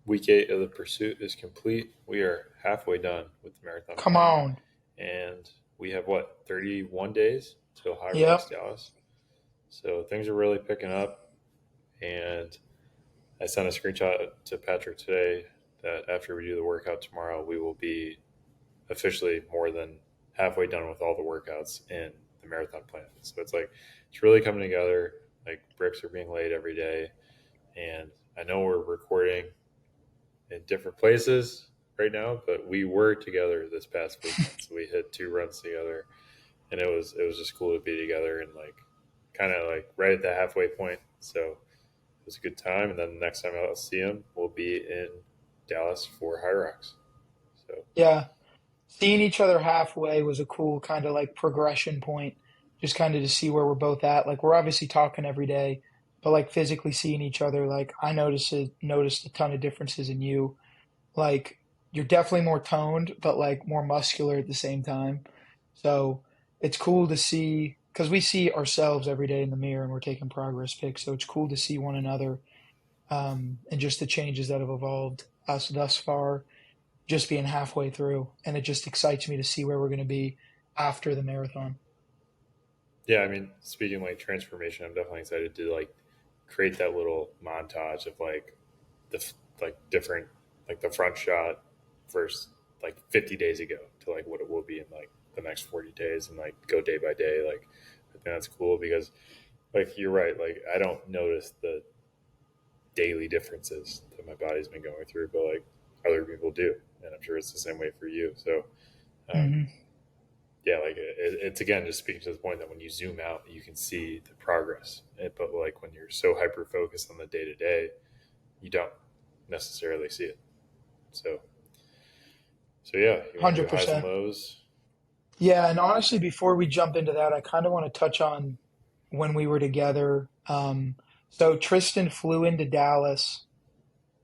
Week 8 of the pursuit is complete. We are halfway done with the marathon Come plan. on. And we have, 31 days till Hyrox Yep. Dallas. So things are really picking up. And I sent a screenshot to Patrick today that after we do the workout tomorrow, we will be officially more than halfway done with all the workouts in the marathon plan. So it's really coming together. Like bricks are being laid every day. And I know we're recording in different places right now, but we were together this past weekend. So we hit 2 runs together, and it was just cool to be together and like kind of like right at the halfway point. So it was a good time. And then the next time I'll see him, we'll be in Dallas for Hyrox. So Yeah. Seeing each other halfway was a cool kind of like progression point, just kind of to see where we're both at. Like we're obviously talking every day, but like physically seeing each other, like I noticed a ton of differences in you. Like you're definitely more toned, but like more muscular at the same time. So it's cool to see because we see ourselves every day in the mirror and we're taking progress pics. So it's cool to see one another and just the changes that have evolved us thus far, just being halfway through. And it just excites me to see where we're going to be after the marathon. yeah, I mean, speaking like transformation, I'm definitely excited to like create that little montage of like like different like the front shot first like 50 days ago to like what it will be in like the next 40 days and like go day by day. Like I think that's cool because like you're right, like I don't notice the daily differences that my body's been going through, but like other people do, and I'm sure it's the same way for you. So um, Hmm. yeah, like it's again just speaking to the point that when you zoom out you can see the progress. But like when you're so hyper focused on the day to day, you don't necessarily see it. So yeah, you want to do highs and 100%. lows? Yeah. And honestly, before we jump into that, I kind of want to touch on when we were together. So Tristan flew into Dallas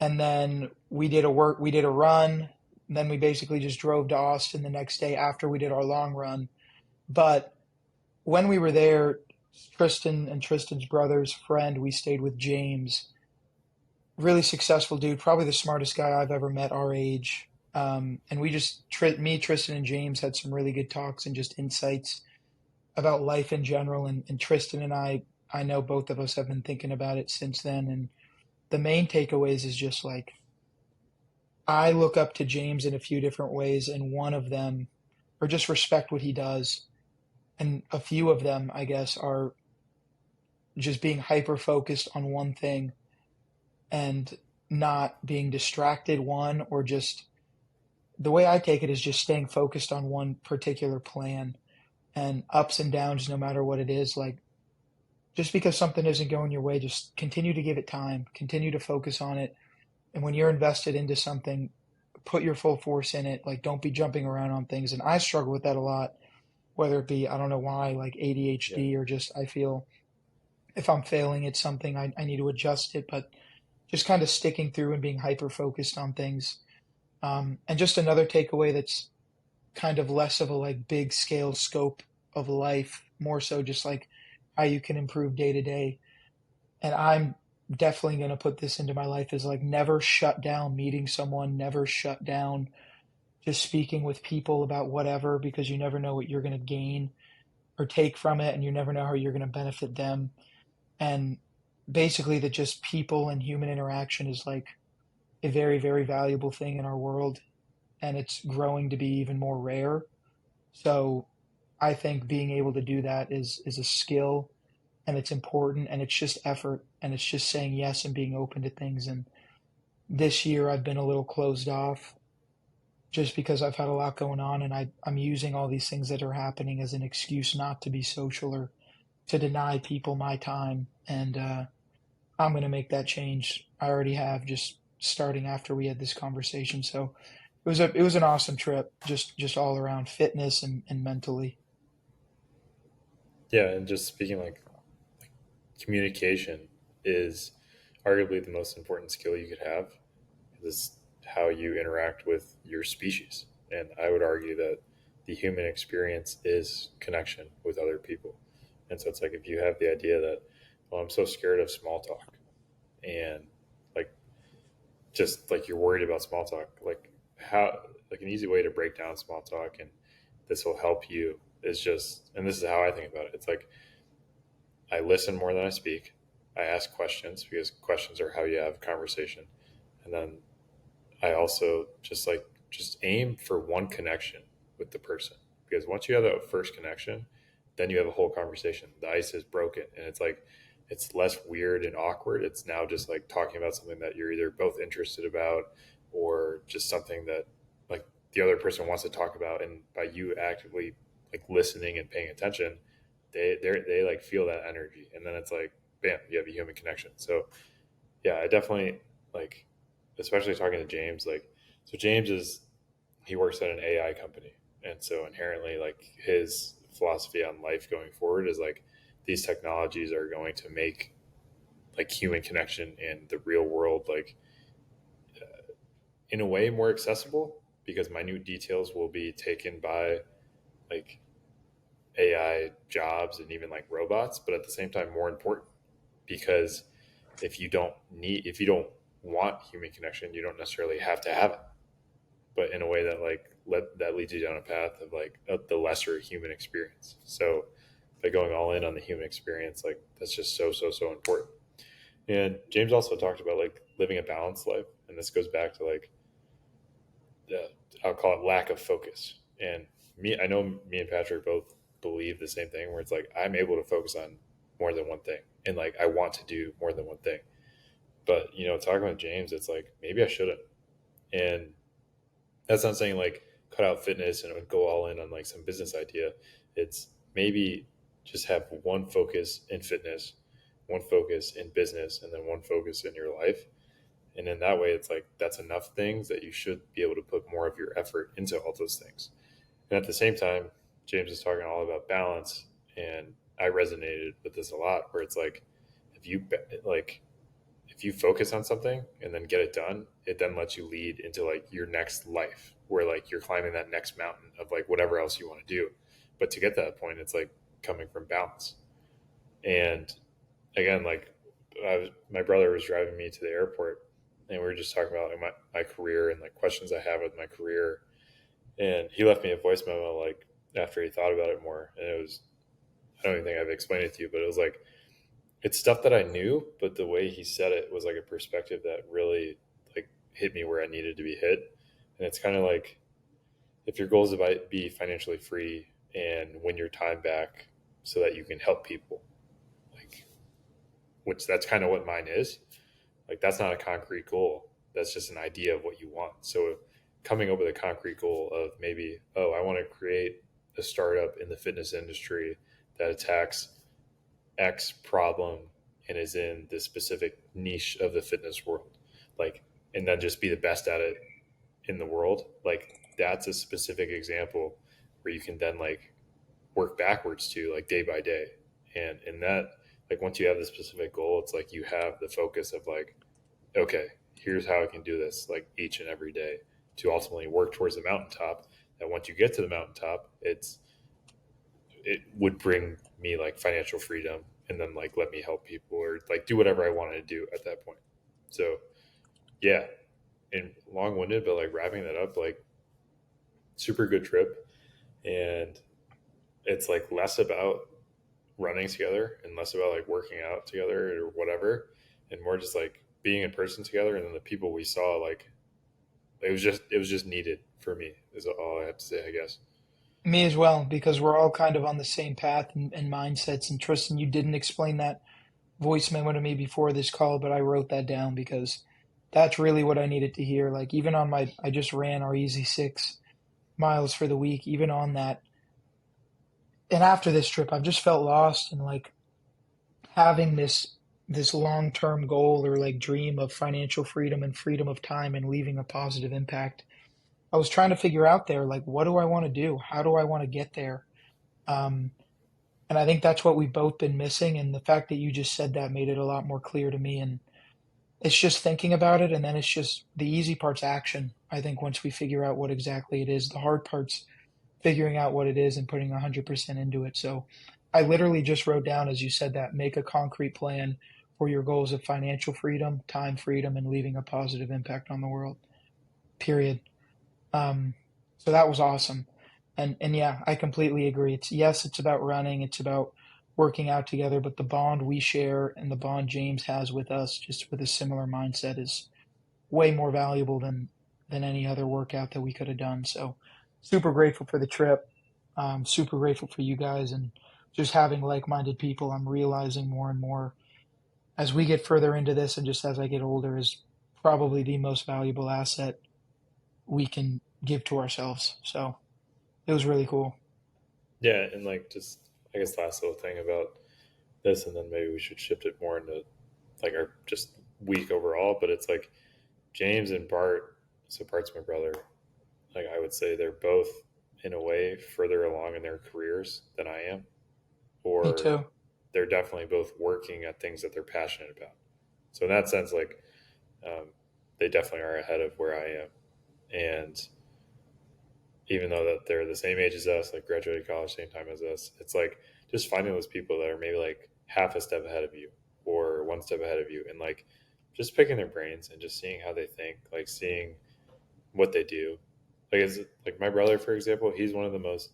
and then we did a run. Then we basically just drove to Austin the next day after we did our long run. But when we were there, Tristan and Tristan's brother's friend, we stayed with James. Really successful dude, probably the smartest guy I've ever met our age. And we just, me, Tristan, and James had some really good talks and just insights about life in general. And Tristan and I know both of us have been thinking about it since then. And the main takeaways is just like, I look up to James in a few different ways, and one of them, or just respect what he does. And a few of them, I guess, are just being hyper focused on one thing and not being distracted, one, or just the way I take it is just staying focused on one particular plan and ups and downs, no matter what it is. Like, just because something isn't going your way, just continue to give it time, continue to focus on it. And when you're invested into something, put your full force in it. Like, don't be jumping around on things. And I struggle with that a lot, whether it be, I don't know why, like Yeah. ADHD, or just I feel if I'm failing at something, I need to adjust it. But just kind of sticking through and being hyper focused on things. And just another takeaway that's kind of less of a like big scale scope of life, more so just like how you can improve day to day. And I'm definitely going to put this into my life is like never shut down meeting someone, never shut down just speaking with people about whatever, because you never know what you're going to gain or take from it, and you never know how you're going to benefit them. And basically, that just people and human interaction is like a very, very valuable thing in our world, and it's growing to be even more rare. So I think being able to do that is a skill, and it's important, and it's just effort, and it's just saying yes and being open to things. And this year I've been a little closed off just because I've had a lot going on, and I'm using all these things that are happening as an excuse not to be social or to deny people my time. And I'm going to make that change. I already have, just starting after we had this conversation. So it was an awesome trip, just all around fitness and mentally. Yeah, and just speaking like communication is arguably the most important skill you could have. It's how you interact with your species. And I would argue that the human experience is connection with other people. And so it's like if you have the idea that, well, I'm so scared of small talk, and like just like you're worried about small talk, like how, like an easy way to break down small talk, and this will help you is just, and this is how I think about it. It's like I listen more than I speak. I ask questions because questions are how you have a conversation. And then I also just aim for one connection with the person, because once you have that first connection, then you have a whole conversation. The ice is broken, and it's like it's less weird and awkward. It's now just like talking about something that you're either both interested about, or just something that like the other person wants to talk about, and by you actively like listening and paying attention, they like feel that energy, and then it's like bam, you have a human connection. So yeah, I definitely like, especially talking to James. Like, so James is he works at an AI company, and so inherently, like his philosophy on life going forward is like these technologies are going to make like human connection in the real world like in a way more accessible, because minute details will be taken by like AI jobs and even like robots, but at the same time more important, because if you don't want human connection, you don't necessarily have to have it, but in a way that that leads you down a path of like the lesser human experience. So by going all in on the human experience, like that's just so important. And James also talked about like living a balanced life, and this goes back to like the, I'll call it lack of focus. And I know me and Patrick both believe the same thing, where it's like I'm able to focus on more than one thing, and like I want to do more than one thing. But talking with James, it's like maybe I shouldn't. And that's not saying like cut out fitness and go all in on like some business idea. It's maybe just have one focus in fitness, one focus in business, and then one focus in your life. And in that way, it's like that's enough things that you should be able to put more of your effort into all those things. And at the same time, James is talking all about balance, and I resonated with this a lot. Where it's like if you like if you focus on something and then get it done, it then lets you lead into like your next life, where like you're climbing that next mountain of like whatever else you want to do. But to get to that point, it's like coming from balance. And again, like my brother was driving me to the airport, and we were just talking about like my career and like questions I have with my career. And he left me a voice memo like after he thought about it more. And it was, I don't even think I've explained it to you, but it was like, it's stuff that I knew, but the way he said it was like a perspective that really like hit me where I needed to be hit. And it's kind of like if your goal is to be financially free and win your time back so that you can help people, like, which that's kind of what mine is. Like that's not a concrete goal. That's just an idea of what you want. So coming up with a concrete goal of maybe, oh, I want to create a startup in the fitness industry that attacks X problem and is in this specific niche of the fitness world, like, and then just be the best at it in the world. Like that's a specific example where you can then like work backwards to like day by day. And in that, like once you have the specific goal, it's like you have the focus of like, okay, here's how I can do this like each and every day to ultimately work towards the mountaintop. That once you get to the mountaintop, it would bring me like financial freedom, and then like let me help people or like do whatever I wanted to do at that point. So yeah, and long winded, but like wrapping that up, like super good trip. And it's like less about running together and less about like working out together or whatever, and more just like being in person together. And then the people we saw, like it was just needed for me is all I have to say, I guess. Me as well, because we're all kind of on the same path and mindsets. And Tristan, you didn't explain that voice memo to me before this call, but I wrote that down because that's really what I needed to hear. Like even on I just ran our easy 6 miles for the week. Even on that, and after this trip, I've just felt lost and like having this long term goal or like dream of financial freedom and freedom of time and leaving a positive impact. I was trying to figure out there like what do I want to do? How do I want to get there? Um, and I think that's what we've both been missing. And the fact that you just said that made it a lot more clear to me. And it's just thinking about it, and then it's just the easy part's action. I think once we figure out what exactly it is, the hard part's figuring out what it is and putting 100% into it. So I literally just wrote down, as you said that, make a concrete plan for your goals of financial freedom, time freedom, and leaving a positive impact on the world. Period. Um, so that was awesome. And yeah, I completely agree. It's about running, it's about working out together, but the bond we share and the bond James has with us, just with a similar mindset, is way more valuable than any other workout that we could have done. So super grateful for the trip. Super grateful for you guys and just having like-minded people. I'm realizing more and more as we get further into this and just as I get older is probably the most valuable asset we can give to ourselves. So it was really cool. Yeah, and like just I guess last little thing about this, and then maybe we should shift it more into like our just week overall. But it's like James and Bart. So Bart's my brother. Like I would say they're both in a way further along in their careers than I am, Me or too. they're definitely both working at things that they're passionate about. So in that sense, like they definitely are ahead of where I am. And even though that they're the same age as us, like graduated college same time as us, it's like just finding those people that are maybe like half a step ahead of you or one step ahead of you, and like just picking their brains and just seeing how they think, like seeing what they do. Like it's like my brother, for example, he's one of the most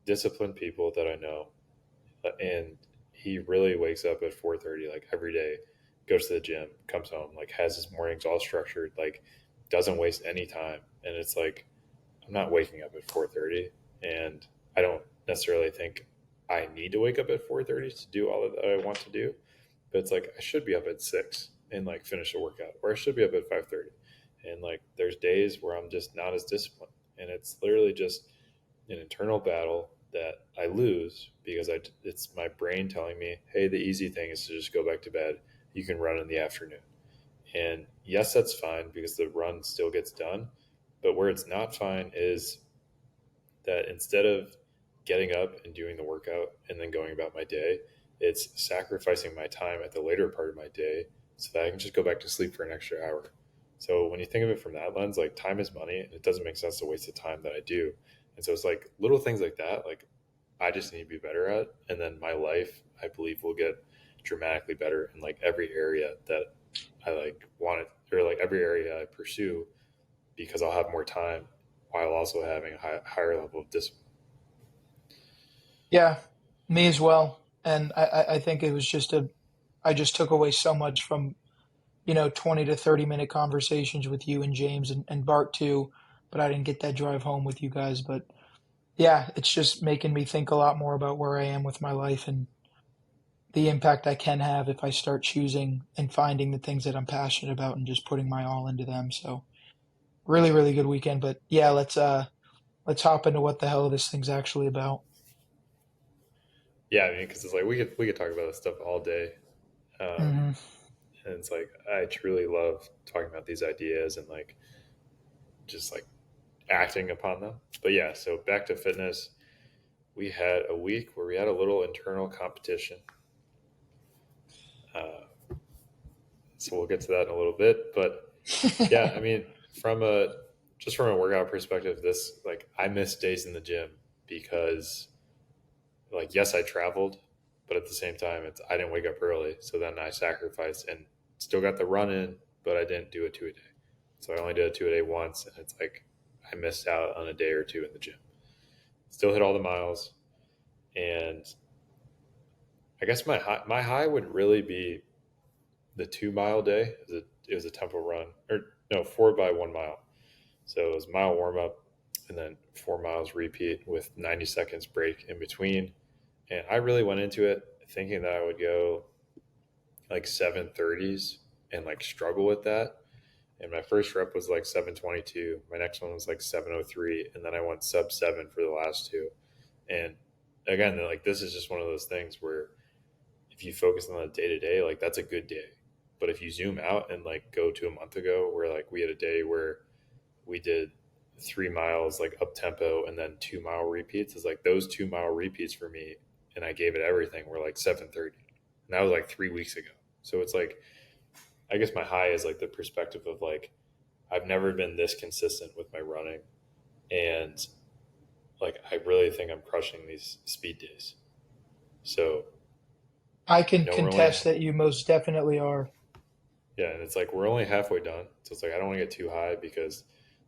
disciplined people that I know, and he really wakes up at 4:30 like every day, goes to the gym, comes home, like has his mornings all structured, like doesn't waste any time. And it's like I'm not waking up at 4:30, and I don't necessarily think I need to wake up at 4:30 to do all that I want to do. But it's like I should be up at 6 and like finish a workout, or I should be up at 5:30. And like there's days where I'm just not as disciplined, and it's literally just an internal battle that I lose because it's my brain telling me, hey, the easy thing is to just go back to bed. You can run in the afternoon. And yes, that's fine because the run still gets done. But where it's not fine is that instead of getting up and doing the workout and then going about my day, it's sacrificing my time at the later part of my day so that I can just go back to sleep for an extra hour. So when you think of it from that lens, like time is money, and it doesn't make sense to waste the time that I do. And so it's like little things like that, like I just need to be better at, and then my life, I believe, will get dramatically better in like every area that I like want it, or like every area I pursue, because I'll have more time while also having a higher level of discipline. Yeah, me as well. And I think it was I just took away so much from, 20 to 30-minute conversations with you and James and Bart too, but I didn't get that drive home with you guys. But yeah, it's just making me think a lot more about where I am with my life and the impact I can have if I start choosing and finding the things that I'm passionate about and just putting my all into them. So really, really good weekend. But yeah, let's hop into what the hell this thing's actually about. Yeah, I mean, because it's like we could talk about this stuff all day, Hmm. and it's like I truly love talking about these ideas and like just like acting upon them. But yeah, so back to fitness. We had a week where we had a little internal competition. Uh, so we'll get to that in a little bit. But yeah, I mean, from a just from a workout perspective, this like I missed days in the gym because like yes, I traveled, but at the same time, it's I didn't wake up early, so then I sacrificed and still got the run in, but I didn't do a 2 a day. So I only did a 2 a day once, and it's like I missed out on a day or two in the gym. Still hit all the miles, and I guess my high would really be the 2 mile day. It was a tempo run, or no, 4 by 1 mile. So it was mile warm up, and then 4 miles repeat with 90 seconds break in between. And I really went into it thinking that I would go like 7:30s and like struggle with that. And my first rep was like 7:22. My next one was like 7:03, and then I went sub 7 for the last two. And again, like this is just one of those things where if you focus on the day to day, like that's a good day. But if you zoom out and like go to a month ago where like we had a day where we did 3 miles like up tempo and then 2 mile repeats, it's like those 2 mile repeats for me, and I gave it everything, were like 7:30. And that was like 3 weeks ago. So it's like I guess my high is like the perspective of like I've never been this consistent with my running, and like I really think I'm crushing these speed days. So I can I know we're only contest that you most definitely are. yeah, and it's like we're only halfway done, so it's like I don't want to get too high because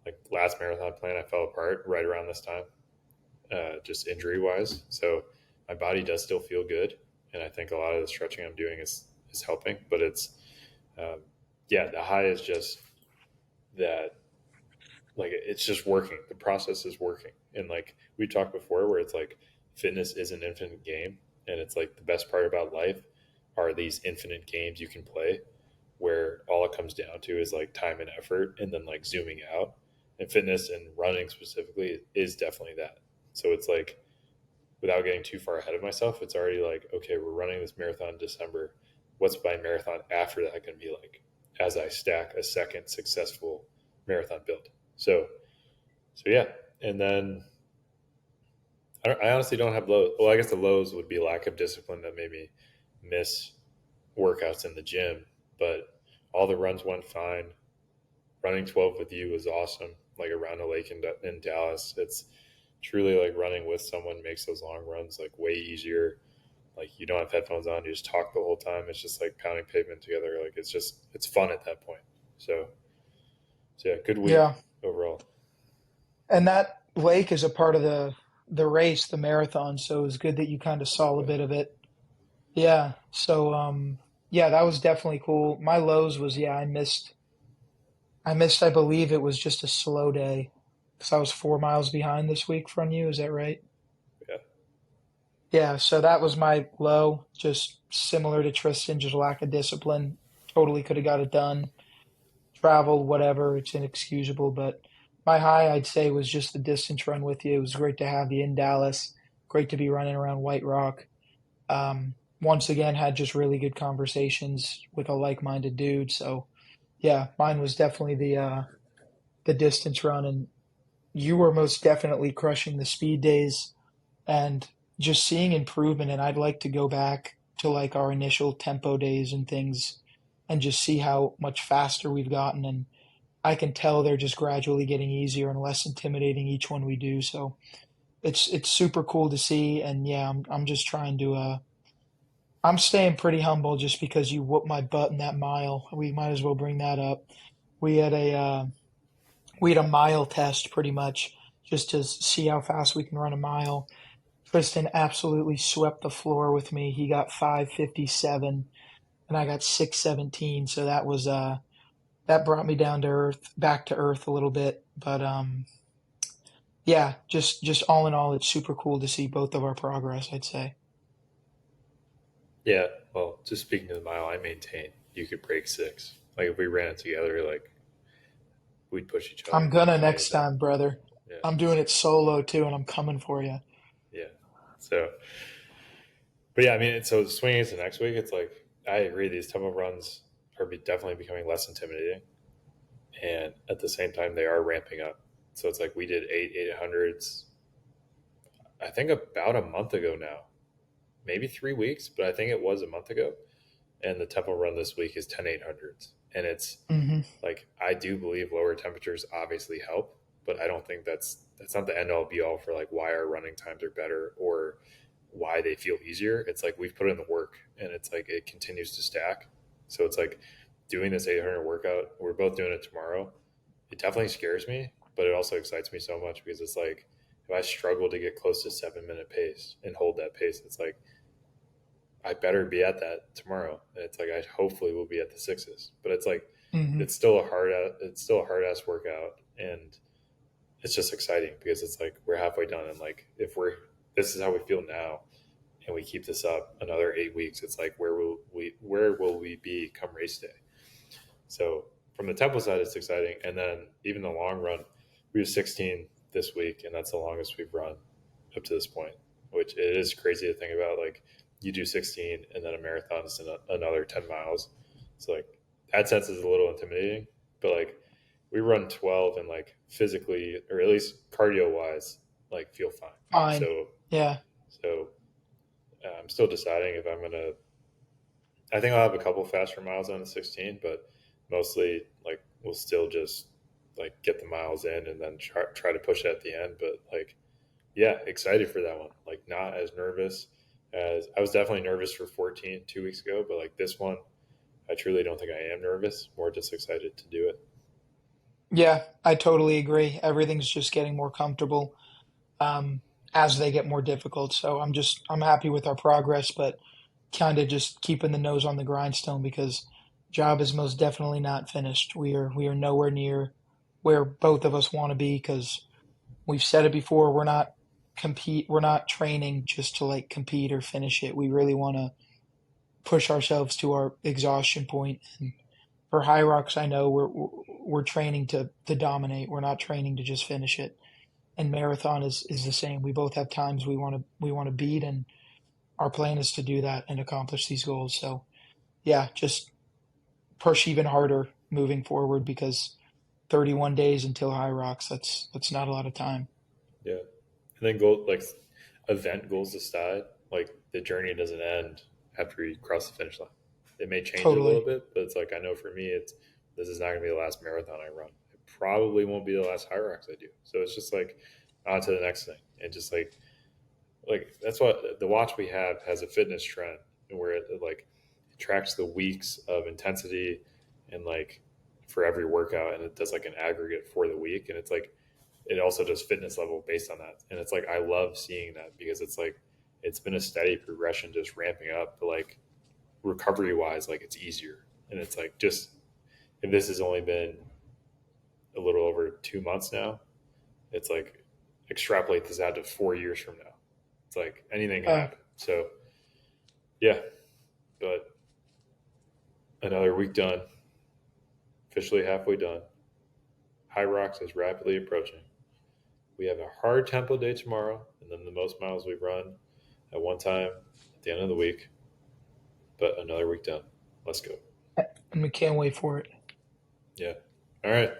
like last marathon plan I fell apart right around this time, just injury wise. So my body does still feel good, and I think a lot of the stretching I'm doing is helping. But it's um, yeah, the high is just that like it's just working. The process is working, and like we talked before, where it's like fitness is an infinite game, and it's like the best part about life are these infinite games you can play where all it comes down to is like time and effort and then like zooming out. And fitness and running specifically is definitely that. So it's like without getting too far ahead of myself, it's already like, okay, we're running this marathon in December. What's my marathon after that going to be like as I stack a second successful marathon build? So yeah. And then I honestly don't have lows. Well, I guess the lows would be lack of discipline that made me miss workouts in the gym, but all the runs went fine. Running 12 with you was awesome. Like around a lake in Dallas, it's truly like running with someone makes those long runs like way easier. Like you don't have headphones on, you just talk the whole time. It's just like pounding pavement together. Like it's fun at that point. So yeah, good Yeah. week overall. And that lake is a part of the race, the marathon, so it was good that you kind of saw a Exactly. bit of it. Yeah. So yeah, that was definitely cool. My lows was yeah, I missed I believe it was just a slow day because I was 4 miles behind this week from you, is that right? Yeah. Yeah, so that was my low, just similar to Tristan, just lack of discipline. Totally could have got it done. Traveled, whatever, it's inexcusable. But my high, I'd say, was just the distance run with you. It was great to have you in Dallas. Great to be running around White Rock. Once again, had just really good conversations with a like-minded dude. So yeah, mine was definitely the distance run, and you were most definitely crushing the speed days and just seeing improvement. And I'd like to go back to like our initial tempo days and things and just see how much faster we've gotten. And I can tell they're just gradually getting easier and less intimidating each one we do. So it's super cool to see. And yeah, I'm just trying to I'm staying pretty humble just because you whooped my butt in that mile. We might as well bring that up. We had a we had a mile test pretty much just to see how fast we can run a mile. Tristan absolutely swept the floor with me. He got 5:57 and I got 6:17. So that was that brought me down to earth, back to earth a little bit. But yeah, just all in all, it's super cool to see both of our progress, I'd say. Yeah. Well, just speaking to the mile, I maintain you could break six. Like if we ran it together, like we'd push each I'm other gonna hands next down. time, brother. Yeah. I'm doing it solo too, and I'm coming for you. Yeah. So, but yeah, I mean, so swinging into next week, it's like I agree. These tempo runs are definitely becoming less intimidating, and at the same time, they are ramping up. So it's like we did 800s. I think about a month ago now, maybe 3 weeks, but I think it was a month ago. And the tempo run this week is 10 800s, and it's Hmm. like I do believe lower temperatures obviously help, but I don't think that's not the end all be all for like why our running times are better or why they feel easier. It's like we've put in the work, and it's like it continues to stack. So it's like doing this 800 workout. We're both doing it tomorrow. It definitely scares me, but it also excites me so much because it's like if I struggle to get close to 7 minute pace and hold that pace, it's like I better be at that tomorrow. And it's like I hopefully will be at the sixes, but it's like Hmm. it's still a hard ass workout, and it's just exciting because it's like we're halfway done, and like if we're this is how we feel now, and we keep this up another 8 weeks, it's like where will we be come race day? So from the tempo side, it's exciting, and then even the long run, we have 16 this week, and that's the longest we've run up to this point, which it is crazy to think about. Like you do 16, and then a marathon is another 10 miles. So like that sense is a little intimidating, but like we run 12 and like physically or at least cardio wise, like feel fine. Fine. So Yeah. so I'm still deciding if I'm gonna. I think I'll have a couple faster miles on the 16, but mostly like we'll still just like get the miles in and then try to push it at the end. But like, yeah, excited for that one. Like, not as nervous. As I was definitely nervous for 14 2 weeks ago, but like this one, I truly don't think I am nervous. More just excited to do it. Yeah, I totally agree. Everything's just getting more comfortable as they get more difficult. So I'm happy with our progress, but kind of just keeping the nose on the grindstone because job is most definitely not finished. We are nowhere near where both of us want to be because we've said it before. We're not training just to like compete or finish it. We really want to push ourselves to our exhaustion point. And for Hyrox, I know we're training to dominate. We're not training to just finish it. And marathon is the same. We both have times we want to beat, and our plan is to do that and accomplish these goals. So yeah, just push even harder moving forward because 31 days until Hyrox. That's not a lot of time. Yeah. And then goal like event goals aside, like the journey doesn't end after you cross the finish line. It may change a little Totally. bit, but it's like I know for me, it's this is not going to be the last marathon I run. It probably won't be the last high rocks I do. So it's just like on to the next thing, and just like that's what the watch we have has a fitness trend where it like it tracks the weeks of intensity and like for every workout, and it does like an aggregate for the week, and it's like it also does fitness level based on that. And it's like I love seeing that because it's like it's been a steady progression, just ramping up. But like recovery wise, like it's easier. And it's like just if this has only been a little over 2 months now, it's like extrapolate this out to 4 years from now. It's like anything can Uh, happen. So yeah, but another week done, officially halfway done. High Rocks is rapidly approaching. We have a hard tempo day tomorrow, and then the most miles we've run at one time at the end of the week. But another week done. Let's go. and we can't wait for it. Yeah. All right.